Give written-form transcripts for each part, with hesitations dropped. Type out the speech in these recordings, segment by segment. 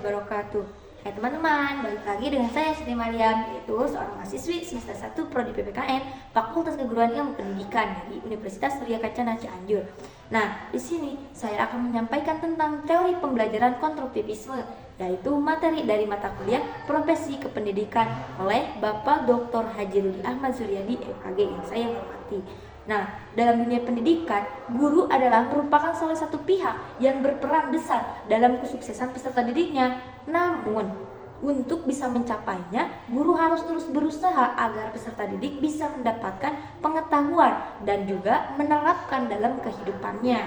wabarakatuh. Hai teman-teman, balik lagi dengan saya Siti Mariam, yaitu seorang mahasiswi semester 1 Prodi PPKN Fakultas Keguruan Ilmu Pendidikan dari Universitas Surya Kencana Cianjur. Nah, di sini saya akan menyampaikan tentang teori pembelajaran konstruktivisme, yaitu materi dari mata kuliah Profesi Kependidikan oleh Bapak Dr. Haji Rudi Ahmad Suryadi MKG yang saya hormati. Nah, dalam dunia pendidikan, guru adalah merupakan salah satu pihak yang berperan besar dalam kesuksesan peserta didiknya. Namun, untuk bisa mencapainya, guru harus terus berusaha agar peserta didik bisa mendapatkan pengetahuan dan juga menerapkan dalam kehidupannya.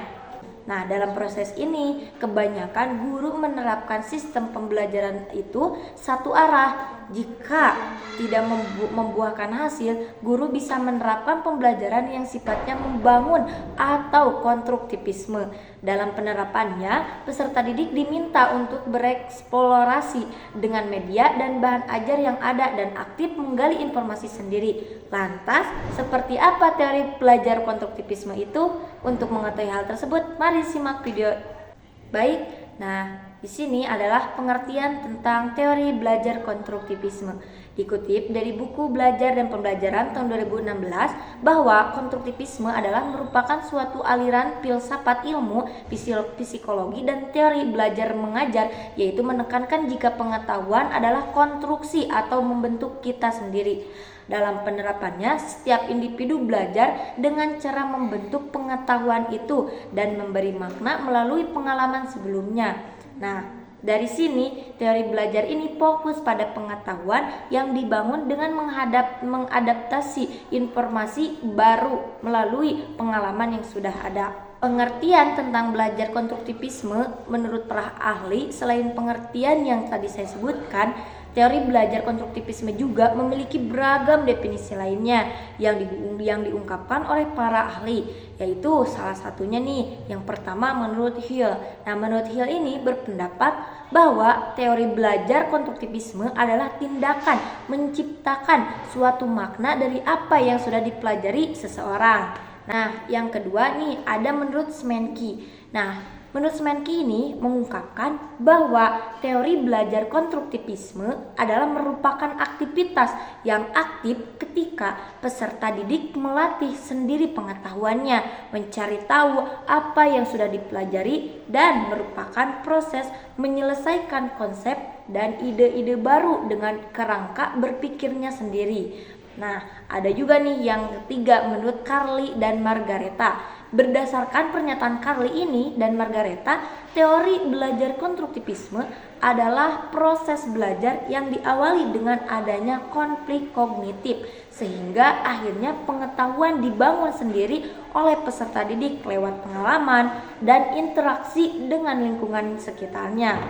Nah, dalam proses ini, kebanyakan guru menerapkan sistem pembelajaran itu satu arah. Jika tidak membuahkan hasil, guru bisa menerapkan pembelajaran yang sifatnya membangun atau konstruktivisme. Dalam penerapannya, peserta didik diminta untuk bereksplorasi dengan media dan bahan ajar yang ada dan aktif menggali informasi sendiri. Lantas, seperti apa teori belajar konstruktivisme itu? Untuk mengetahui hal tersebut, mari simak video. Baik, nah di sini adalah pengertian tentang teori belajar konstruktivisme. Dikutip dari buku Belajar dan Pembelajaran tahun 2016 bahwa konstruktivisme adalah merupakan suatu aliran filsafat ilmu, psikologi dan teori belajar mengajar, yaitu menekankan jika pengetahuan adalah konstruksi atau membentuk kita sendiri. Dalam penerapannya, setiap individu belajar dengan cara membentuk pengetahuan itu dan memberi makna melalui pengalaman sebelumnya. Nah, dari sini teori belajar ini fokus pada pengetahuan yang dibangun dengan mengadaptasi informasi baru melalui pengalaman yang sudah ada. Pengertian tentang belajar konstruktivisme menurut para ahli, selain pengertian yang tadi saya sebutkan, teori belajar konstruktivisme juga memiliki beragam definisi lainnya yang diungkapkan oleh para ahli, yaitu salah satunya nih, yang pertama menurut Hill. Nah, menurut Hill ini berpendapat bahwa teori belajar konstruktivisme adalah tindakan menciptakan suatu makna dari apa yang sudah dipelajari seseorang. Nah, yang kedua nih ada menurut Semensky. Nah, menurut Semensky ini mengungkapkan bahwa teori belajar konstruktivisme adalah merupakan aktivitas yang aktif ketika peserta didik melatih sendiri pengetahuannya, mencari tahu apa yang sudah dipelajari, dan merupakan proses menyelesaikan konsep dan ide-ide baru dengan kerangka berpikirnya sendiri. Nah, ada juga nih yang ketiga menurut Carly dan Margareta. Berdasarkan pernyataan Carly ini dan Margareta, teori belajar konstruktivisme adalah proses belajar yang diawali dengan adanya konflik kognitif, sehingga akhirnya pengetahuan dibangun sendiri oleh peserta didik lewat pengalaman dan interaksi dengan lingkungan sekitarnya.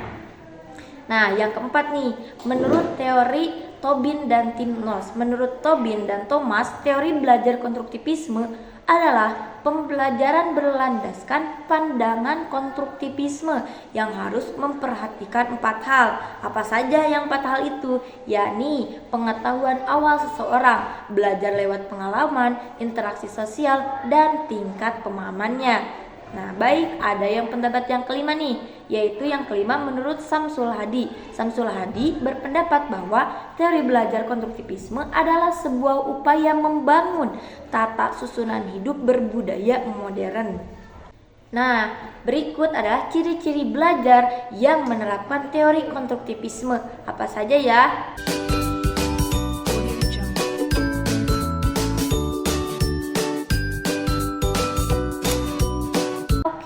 Nah, yang keempat nih, menurut teori Tobin dan Thomas. Menurut Tobin dan Thomas, teori belajar konstruktivisme adalah pembelajaran berlandaskan pandangan konstruktivisme yang harus memperhatikan 4 hal. Apa saja yang 4 hal itu? Yakni pengetahuan awal seseorang, belajar lewat pengalaman, interaksi sosial, dan tingkat pemahamannya. Nah, baik, ada yang pendapat yang kelima nih, yaitu yang kelima menurut Samsul Hadi. Samsul Hadi berpendapat bahwa teori belajar konstruktivisme adalah sebuah upaya membangun tata susunan hidup berbudaya modern. Nah, berikut adalah ciri-ciri belajar yang menerapkan teori konstruktivisme. Apa saja ya?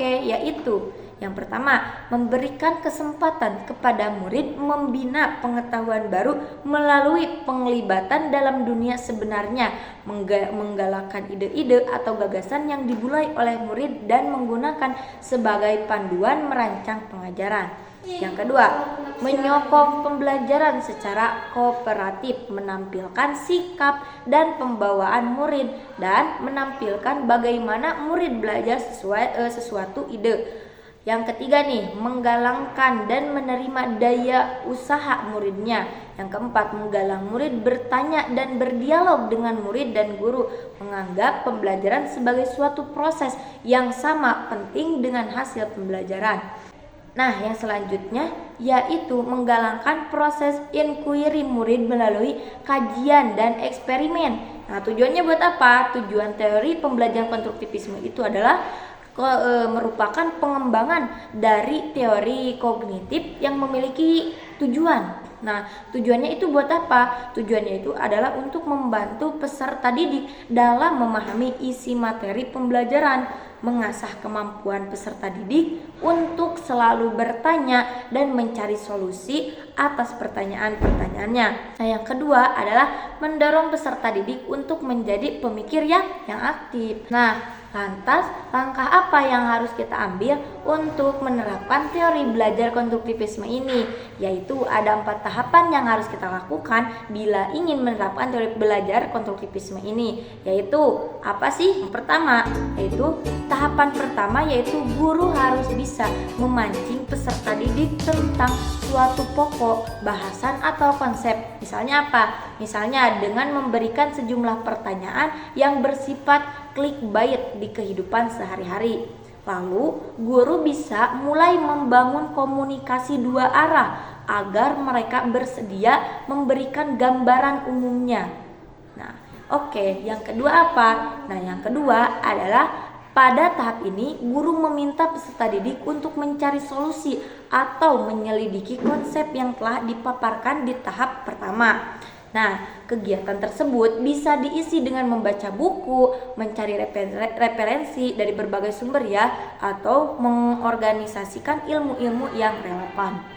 Yaitu yang pertama, memberikan kesempatan kepada murid membina pengetahuan baru melalui penglibatan dalam dunia sebenarnya, menggalakkan ide-ide atau gagasan yang dimulai oleh murid dan menggunakan sebagai panduan merancang pengajaran. Yang kedua, menyokong pembelajaran secara kooperatif, menampilkan sikap dan pembawaan murid dan menampilkan bagaimana murid belajar sesuatu ide. Yang ketiga nih, menggalangkan dan menerima daya usaha muridnya. Yang keempat, menggalang murid bertanya dan berdialog dengan murid dan guru, menganggap pembelajaran sebagai suatu proses yang sama penting dengan hasil pembelajaran. Nah, yang selanjutnya yaitu menggalakkan proses inquiry murid melalui kajian dan eksperimen. Nah, tujuannya buat apa? Tujuan teori pembelajaran konstruktivisme itu adalah merupakan pengembangan dari teori kognitif yang memiliki tujuan. Nah, tujuannya itu buat apa? Tujuannya itu adalah untuk membantu peserta didik dalam memahami isi materi pembelajaran, mengasah kemampuan peserta didik untuk selalu bertanya dan mencari solusi atas pertanyaan-pertanyaannya. Nah, yang kedua adalah mendorong peserta didik untuk menjadi pemikir yang aktif. Nah, lantas, langkah apa yang harus kita ambil untuk menerapkan teori belajar konstruktivisme ini? Yaitu ada 4 tahapan yang harus kita lakukan bila ingin menerapkan teori belajar konstruktivisme ini. Yaitu, apa sih? Yang pertama, yaitu tahapan pertama yaitu guru harus bisa memancing peserta didik tentang suatu pokok, bahasan atau konsep. Misalnya apa? Misalnya dengan memberikan sejumlah pertanyaan yang bersifat clickbait di kehidupan sehari-hari. Lalu, guru bisa mulai membangun komunikasi 2 arah agar mereka bersedia memberikan gambaran umumnya. Nah, oke, yang kedua apa? Nah, yang kedua adalah pada tahap ini, guru meminta peserta didik untuk mencari solusi atau menyelidiki konsep yang telah dipaparkan di tahap pertama. Nah, kegiatan tersebut bisa diisi dengan membaca buku, mencari referensi dari berbagai sumber ya, atau mengorganisasikan ilmu-ilmu yang relevan.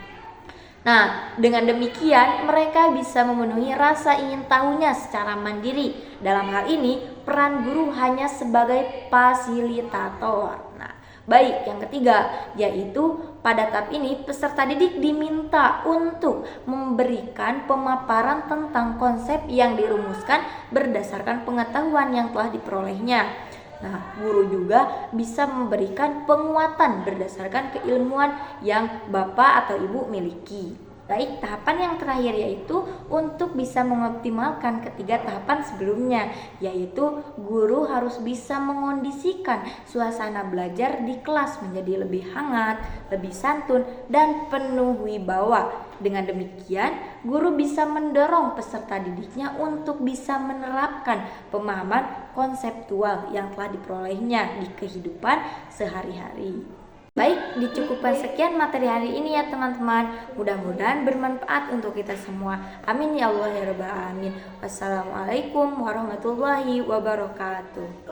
Nah, dengan demikian mereka bisa memenuhi rasa ingin tahunya secara mandiri. Dalam hal ini, peran guru hanya sebagai fasilitator. Nah, baik, yang ketiga yaitu pada tahap ini peserta didik diminta untuk memberikan pemaparan tentang konsep yang dirumuskan berdasarkan pengetahuan yang telah diperolehnya. Nah, guru juga bisa memberikan penguatan berdasarkan keilmuan yang Bapak atau Ibu miliki. Baik, tahapan yang terakhir yaitu untuk bisa mengoptimalkan ketiga tahapan sebelumnya, yaitu guru harus bisa mengondisikan suasana belajar di kelas menjadi lebih hangat, lebih santun, dan penuh wibawa. Dengan demikian, guru bisa mendorong peserta didiknya untuk bisa menerapkan pemahaman konseptual yang telah diperolehnya di kehidupan sehari-hari. Baik, dicukupkan sekian materi hari ini ya teman-teman. Mudah-mudahan bermanfaat untuk kita semua. Amin ya Allah ya Rabbal Alamin. Wassalamualaikum warahmatullahi wabarakatuh.